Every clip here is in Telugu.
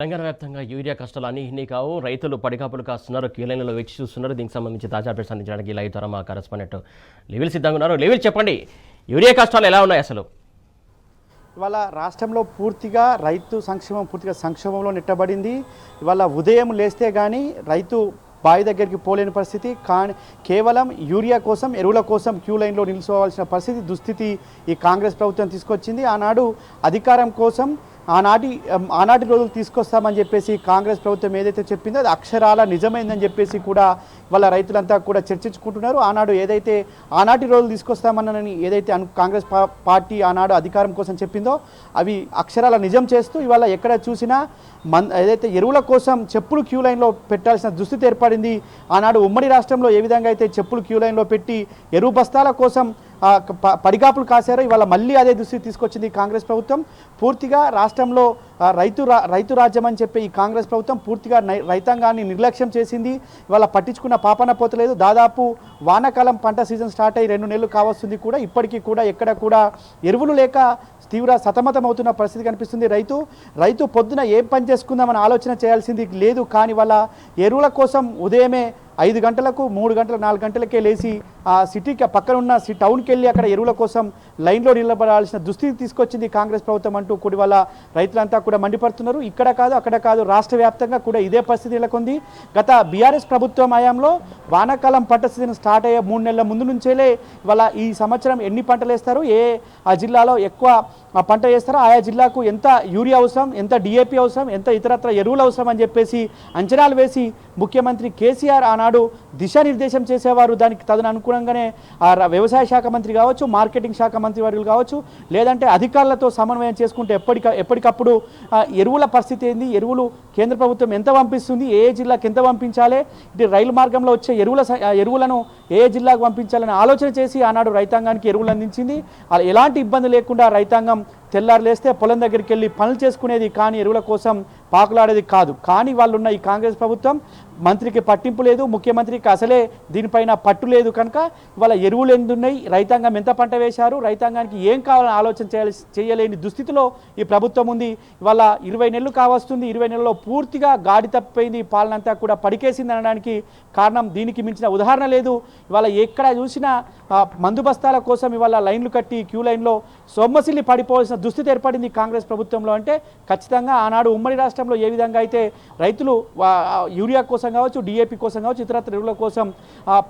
తెలంగాణ వ్యాప్తంగా యూరియా కష్టాలు అన్ని కావు. రైతులు పడిగాపులు కాస్తున్నారు, క్యూలైన్లలో వేచి చూస్తున్నారు. దీనికి సంబంధించి తాజా అప్డేట్స్ అందించడానికి లైవ్ ద్వారా మా కరెస్పాండెంట్ లెవెల్ సిద్ధంగా ఉన్నారు. లెవెల్ చెప్పండి, యూరియా కష్టాలు ఎలా ఉన్నాయి అసలు? ఇవాళ రాష్ట్రంలో పూర్తిగా రైతు సంక్షేమం పూర్తిగా సంక్షోభంలో నెట్టబడింది. ఇవాళ ఉదయం లేస్తే కానీ రైతు బావి దగ్గరికి పోలేని పరిస్థితి, కానీ కేవలం యూరియా కోసం ఎరువుల కోసం క్యూ లైన్లో నిలుచోవాల్సిన దుస్థితి ఈ కాంగ్రెస్ ప్రభుత్వం తీసుకొచ్చింది. ఆనాడు అధికారం కోసం ఆనాటి రోజులు తీసుకొస్తామని చెప్పేసి కాంగ్రెస్ ప్రభుత్వం ఏదైతే చెప్పిందో అది అక్షరాల నిజమైందని చెప్పేసి కూడా వాళ్ళ రైతులంతా కూడా చర్చించుకుంటున్నారు. ఆనాటి రోజులు తీసుకొస్తామని ఏదైతే కాంగ్రెస్ పార్టీ ఆనాడు అధికారం కోసం చెప్పిందో అవి అక్షరాల నిజం చేస్తూ ఇవాళ ఎక్కడ చూసినా ఏదైతే ఎరువుల కోసం చెప్పులు క్యూ లైన్లో పెట్టాల్సిన దుస్థితి ఏర్పడింది. ఆనాడు ఉమ్మడి రాష్ట్రంలో ఏ విధంగా అయితే చెప్పులు క్యూ లైన్లో పెట్టి ఎరువు బస్తాల కోసం పడిగాపులు కాశారో ఇవాళ మళ్ళీ అదే దుస్థితి తీసుకొచ్చింది కాంగ్రెస్ ప్రభుత్వం. పూర్తిగా రాష్ట్రంలో రైతు రాజ్యం అని చెప్పి ఈ కాంగ్రెస్ ప్రభుత్వం పూర్తిగా రైతాంగాన్ని నిర్లక్ష్యం చేసింది. ఇవాళ పట్టించుకున్న పాపన పోతలేదు. దాదాపు వానాకాలం పంట సీజన్ స్టార్ట్ అయ్యి 2 నెలలు కావస్తుంది కూడా ఇప్పటికీ కూడా ఎక్కడ కూడా ఎరువులు లేక తీవ్ర సతమతం అవుతున్న పరిస్థితి కనిపిస్తుంది. రైతు పొద్దున ఏం పని చేసుకుందామని ఆలోచన చేయాల్సింది లేదు. కానీ వాళ్ళ ఎరువుల కోసం ఉదయమే 5 గంటలకు 3 గంటలకు 4 గంటలకే లేచి ఆ సిటీకి పక్కన ఉన్న టౌన్కి వెళ్ళి అక్కడ ఎరువుల కోసం లైన్లో నిలబడాల్సిన దుస్థితి తీసుకొచ్చింది కాంగ్రెస్ ప్రభుత్వం అంటూ కూడా వాళ్ళ రైతులంతా కూడా మండిపడుతున్నారు. ఇక్కడ కాదు అక్కడ కాదు, రాష్ట్ర వ్యాప్తంగా కూడా ఇదే పరిస్థితి నెలకొంది. గత బీఆర్ఎస్ ప్రభుత్వం హయాంలో వానాకాలం పంట సీజన్ స్టార్ట్ అయ్యే 3 నెలల ముందు నుంచేలే ఇవాళ ఈ సంవత్సరం ఎన్ని పంటలు వేస్తారు, ఆ జిల్లాలో ఎక్కువ పంట వేస్తారో ఆయా జిల్లాకు ఎంత యూరియా అవసరం, ఎంత డిఏపి అవసరం, ఎంత ఇతరత్ర ఎరువులు అవసరం అని చెప్పేసి అంచనాలు వేసి ముఖ్యమంత్రి కేసీఆర్ ఆనాడు దిశానిర్దేశం చేసేవారు. దానికి తదనుగుణంగానే వ్యవసాయ శాఖ మంత్రి కావచ్చు, మార్కెటింగ్ శాఖ మంత్రి వర్యులు కావచ్చు, లేదంటే అధికారులతో సమన్వయం చేసుకుంటే ఎప్పటికప్పుడు ఎరువుల పరిస్థితి ఏంది, ఎరువులు కేంద్ర ప్రభుత్వం ఎంత పంపిస్తుంది, ఏ జిల్లాకి ఎంత పంపించాలి, ఇటు రైలు మార్గంలో వచ్చే ఎరువులను ఏ జిల్లాకు పంపించాలని ఆలోచన చేసి ఆనాడు రైతాంగానికి ఎరువులు అందించింది. అలా ఎలాంటి ఇబ్బంది లేకుండా రైతాంగం తెల్లారు లేస్తే పొలం దగ్గరికి వెళ్ళి పనులు చేసుకునేది, కానీ ఎరువుల కోసం పాకులాడేది కాదు. కానీ వాళ్ళున్న ఈ కాంగ్రెస్ ప్రభుత్వం మంత్రికి పట్టింపు లేదు, ముఖ్యమంత్రికి అసలే దీనిపైన పట్టు లేదు. కనుక ఇవాళ ఎరువులు ఎందున్నాయి, రైతాంగం ఎంత పంట వేశారు, రైతాంగానికి ఏం కావాలని ఆలోచన చేయలేని దుస్థితిలో ఈ ప్రభుత్వం ఉంది. ఇవాళ 20 నెలలు కావస్తుంది. 20 నెలల్లో పూర్తిగా గాడి తప్పిపోయింది, పాలనంతా కూడా పడికేసింది అనడానికి కారణం దీనికి మించిన ఉదాహరణ లేదు. ఇవాళ ఎక్కడ చూసినా మందు బస్తాల కోసం ఇవాళ లైన్లు కట్టి క్యూ లైన్లో సొమ్మసిల్లి పడిపోవాల్సిన దుస్థితి ఏర్పడింది కాంగ్రెస్ ప్రభుత్వంలో. అంటే ఖచ్చితంగా ఆనాడు ఉమ్మడి రాష్ట్రంలో ఏ విధంగా అయితే రైతులు యూరియా కోసం కావచ్చు, డిఏపి కోసం కావచ్చు, ఇతరత్ర ఎరువుల కోసం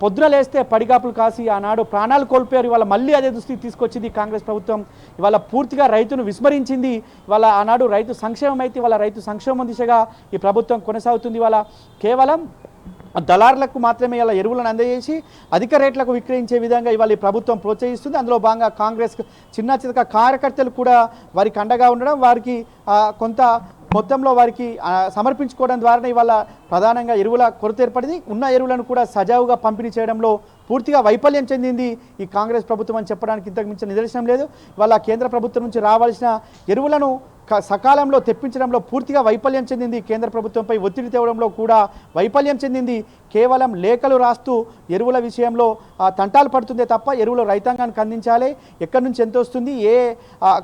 పొద్దున లేస్తే పడిగాపులు కాసి ఆనాడు ప్రాణాలు కోల్పోయారు. ఇవాళ మళ్ళీ అదే దుస్థితి తీసుకొచ్చింది కాంగ్రెస్ ప్రభుత్వం. ఇవాళ పూర్తిగా రైతును విస్మరించింది. ఇవాళ ఆనాడు రైతు సంక్షేమం అయితే ఇవాళ రైతు సంక్షేమం దిశగా ఈ ప్రభుత్వం కొనసాగుతుంది. ఇవాళ కేవలం దళారులకు మాత్రమే ఇలా ఎరువులను అందజేసి అధిక రేట్లకు విక్రయించే విధంగా ఇవాళ ఈ ప్రభుత్వం ప్రోత్సహిస్తుంది. అందులో భాగంగా కాంగ్రెస్ చిన్న చిన్న కార్యకర్తలు కూడా వారికి అండగా ఉండడం, వారికి కొంత మొత్తంలో వారికి సమర్పించుకోవడం ద్వారానే ఇవాళ ప్రధానంగా ఎరువుల కొరత ఏర్పడింది. ఉన్న ఎరువులను కూడా సజావుగా పంపిణీ చేయడంలో పూర్తిగా వైఫల్యం చెందింది ఈ కాంగ్రెస్ ప్రభుత్వం అని చెప్పడానికి ఇంతకు మించిన నిదర్శనం లేదు. ఇవాళ కేంద్ర ప్రభుత్వం నుంచి రావాల్సిన ఎరువులను సకాలంలో తెప్పించడంలో పూర్తిగా వైఫల్యం చెందింది. కేంద్ర ప్రభుత్వంపై ఒత్తిడి తేవడంలో కూడా వైఫల్యం చెందింది. కేవలం లేఖలు రాస్తూ ఎరువుల విషయంలో తంటాలు పడుతుందే తప్ప ఎరువులు రైతాంగానికి అందించాలి, ఎక్కడి నుంచి ఎంత వస్తుంది, ఏ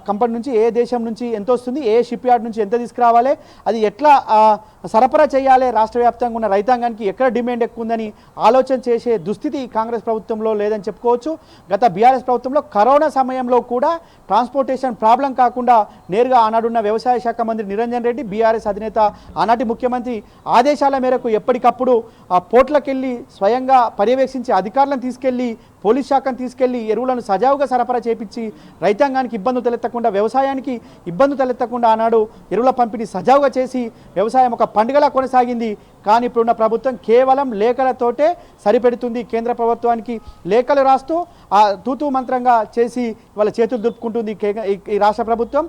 కంపెనీ నుంచి, ఏ దేశం నుంచి ఎంత వస్తుంది, ఏ షిప్ యార్డ్ నుంచి ఎంత తీసుకురావాలి, అది ఎట్లా సరఫరా చేయాలి, రాష్ట్ర వ్యాప్తంగా ఉన్న రైతాంగానికి ఎక్కడ డిమాండ్ ఎక్కువ ఉందని ఆలోచన చేసే దుస్థితి కాంగ్రెస్ ప్రభుత్వంలో లేదని చెప్పుకోవచ్చు. గత బీఆర్ఎస్ ప్రభుత్వంలో కరోనా సమయంలో కూడా ట్రాన్స్పోర్టేషన్ ప్రాబ్లం కాకుండా నేరుగా ఆనాడున్న వ్యవసాయ శాఖ మంత్రి నిరంజన్ రెడ్డి, బీఆర్ఎస్ అధినేత ఆనాటి ముఖ్యమంత్రి ఆదేశాల మేరకు ఎప్పటికప్పుడు పోర్ట్లకెళ్ళి స్వయంగా పర్యవేక్షించి అధికారులను తీసుకెళ్లి పోలీస్ శాఖను తీసుకెళ్లి ఎరువులను సజావుగా సరఫరా చేపించి రైతాంగానికి ఇబ్బందులు తలెత్తకుండా, వ్యవసాయానికి ఇబ్బందులు తలెత్తకుండా ఆనాడు ఎరువుల పంపిణీ సజావుగా చేసి వ్యవసాయం ఒక పండుగలా కొనసాగింది. కానీ ఇప్పుడున్న ప్రభుత్వం కేవలం లేఖలతోటే సరిపెడుతుంది. కేంద్ర ప్రభుత్వానికి లేఖలు రాస్తూ తూతూ మంత్రంగా చేసి వాళ్ళ చేతులు దులుపుకుంటుంది ఈ రాష్ట్ర ప్రభుత్వం.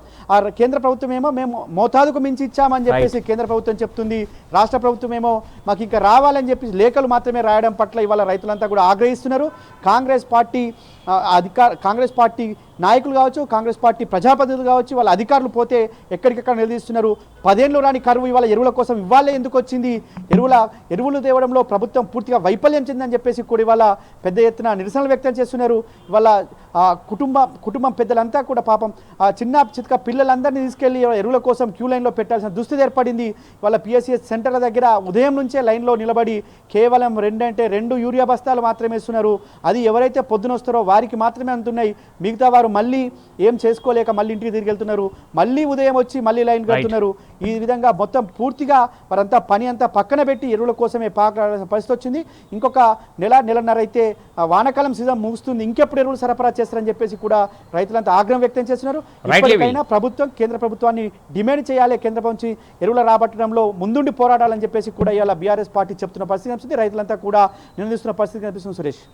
కేంద్ర ప్రభుత్వం ఏమో మేము మోతాదుకు మించి ఇచ్చామని చెప్పేసి కేంద్ర ప్రభుత్వం చెప్తుంది. రాష్ట్ర ప్రభుత్వం ఏమో మాకు ఇంకా రావాలని చెప్పి లేఖలు మాత్రమే రాయడం పట్ల ఇవాళ రైతులంతా కూడా ఆగ్రహిస్తున్నారు. కాంగ్రెస్ పార్టీ నాయకులు కావచ్చు, కాంగ్రెస్ పార్టీ ప్రజాప్రతినిధులు కావచ్చు, వాళ్ళ అధికారులు పోతే ఎక్కడికెక్కడ నిలదీస్తున్నారు. 10 ఏళ్ళు రాని కరువు ఇవాళ ఎరువుల కోసం ఇవాళే ఎందుకు వచ్చింది, ఎరువులు తేవడంలో ప్రభుత్వం పూర్తిగా వైఫల్యం చెందని చెప్పేసి కూడా ఇవాళ పెద్ద ఎత్తున నిరసనలు వ్యక్తం చేస్తున్నారు. ఇవాళ కుటుంబం పెద్దలంతా కూడా పాపం చిన్న చితక పిల్లలందరినీ తీసుకెళ్లి ఎరువుల కోసం క్యూ లైన్లో పెట్టాల్సిన దుస్థితి ఏర్పడింది. వాళ్ళ పిఎస్సిఎస్ సెంటర్ల దగ్గర ఉదయం నుంచే లైన్లో నిలబడి కేవలం 2 యూరియా బస్తాలు మాత్రమే ఇస్తున్నారు. అది ఎవరైతే పొద్దున వస్తారో వారికి మాత్రమే అందుతున్నాయి. మిగతా వారు మళ్ళీ ఏం చేసుకోలేక మళ్ళీ ఇంటికి తిరిగి వెళ్తున్నారు. మళ్ళీ ఉదయం వచ్చి మళ్ళీ లైన్ కడుతున్నారు. ఈ విధంగా మొత్తం పూర్తిగా వారంతా పని అంతా పక్కన పెట్టి ఎరువుల కోసమే పాకాల్సిన పరిస్థితి వచ్చింది. ఇంకొక నెలన్నర అయితే వానాకాలం సీజన్ ముగుస్తుంది, ఇంకెప్పుడు ఎరువులు సరఫరా చేస్తారని చెప్పేసి కూడా రైతులంతా ఆగ్రహం వ్యక్తం చేస్తున్నారు. ఇప్పటికైనా ప్రభుత్వం కేంద్ర ప్రభుత్వాన్ని డిమాండ్ చేయాలి, కేంద్రం నుంచి ఎరువుల రాబట్టడంలో ముందుండి పోరాడాలని చెప్పేసి కూడా ఇవాళ బీఆర్ఎస్ పార్టీ చెప్తున్న పరిస్థితి కనిపిస్తుంది. రైతులంతా కూడా నిలదీస్తున్న పరిస్థితి కనిపిస్తుంది. సురేష్.